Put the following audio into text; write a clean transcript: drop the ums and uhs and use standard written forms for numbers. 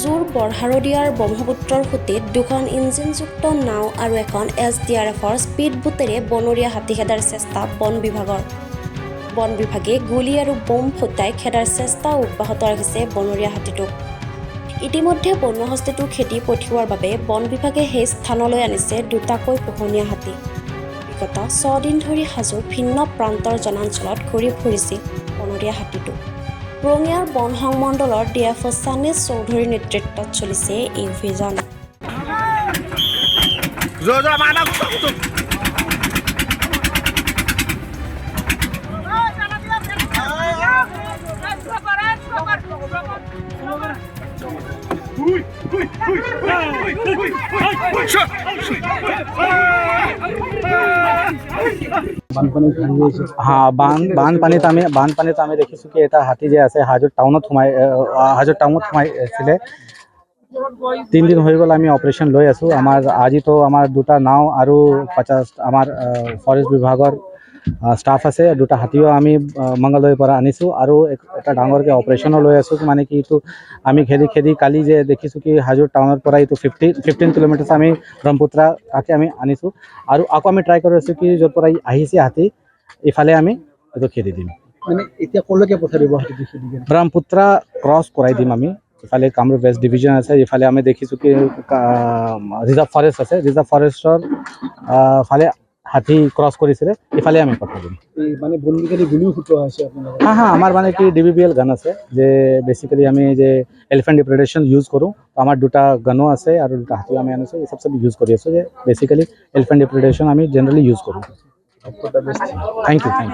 জোৰ বৰহাৰদিয়াৰ ব্ৰহ্মপুত্ৰৰ সুঁতিত দুখন ইঞ্জিনযুক্ত নাও আৰু এখন SDRFৰ স্পীড বোটেৰে বনৰীয়া হাতী খেদাৰ চেষ্টা বন বিভাগৰ। বন বিভাগে গুলী আৰু বম ফুটাই খেদাৰ চেষ্টা অব্যাহত ৰাখিছে বনৰীয়া হাতীটোক। ইতিমধ্যে বন্যহস্তীটো খেদি পঠিওৱাৰ বাবে বন বিভাগে সেই স্থানলৈ আনিছে দুটাকৈ পোহনীয়া হাতী। বিগত 6 দিন ধৰি হাজোৰ ভিন্ন প্ৰান্তৰ জনাঞ্চলত ঘূৰি ফুৰিছিল বনৰীয়া হাতীটো। ৰঙিয়াৰ বন সংমণ্ডলৰ DFO সানিজ চৌধুৰীৰ নেতৃত্বত চলিছে এই অভিযান। বানপানীত আমি দেখিছোঁ কি এটা হাতী যে আছে হাজোৰ টাউনত সোমাইছিলে। 3 দিন হৈ গ'ল আমি অপাৰেশ্যন লৈ আছোঁ। আজিতো আমাৰ দুটা নাও আৰু 50 আমাৰ ফৰেষ্ট বিভাগৰ ষ্টাফ আছে। দুটা হাতীও আমি মংগলদৈৰ পৰা আনিছোঁ আৰু এটা ডাঙৰকৈ অপাৰেশ্যনো লৈ আছোঁ। মানে কি এইটো আমি খেদি কালি যে দেখিছোঁ কি হাজোৰ টাউনৰ পৰা এইটো 15 কিলোমিটাৰ আমি ব্ৰহ্মপুত্ৰা কাকে আমি আনিছোঁ আৰু আকৌ আমি ট্ৰাই কৰি আছোঁ কি য'ৰ পৰা আহিছে হাতী ইফালে আমি এইটো খেদি দিম। মানে এতিয়া ক'লৈকে পঠাই দিব হাতীটো খেদি কিনে? ব্ৰহ্মপুত্ৰা ক্ৰছ কৰাই দিম আমি। ইফালে কামৰূপ ৱেষ্ট ডিভিজন আছে, ইফালে আমি দেখিছোঁ কি ৰিজাৰ্ভ ফৰেষ্ট আছে। ৰিজাৰ্ভ ফৰেষ্টৰ ফালে হাতী ক্ৰছ কৰিছিলে, ইফালে আমি পঠাই দিম। মানে বন বিভাগে গুলিও ফুটোৱা হৈছে আপোনালোকৰ? আমাৰ মানে কি DBBL গান আছে যে বেচিকেলি আমি যে এলিফেণ্ট ডিপ্ৰেডেশ্যন ইউজ কৰোঁ। আমাৰ দুটা গানো আছে আৰু দুটা হাতীও আমি আনিছোঁ। এই চব ইউজ কৰি আছোঁ যে বেচিকেলি এলিফেণ্ট ডিপ্ৰেডেশ্যন আমি জেনেৰেলি ইউজ কৰোঁ। Thank U.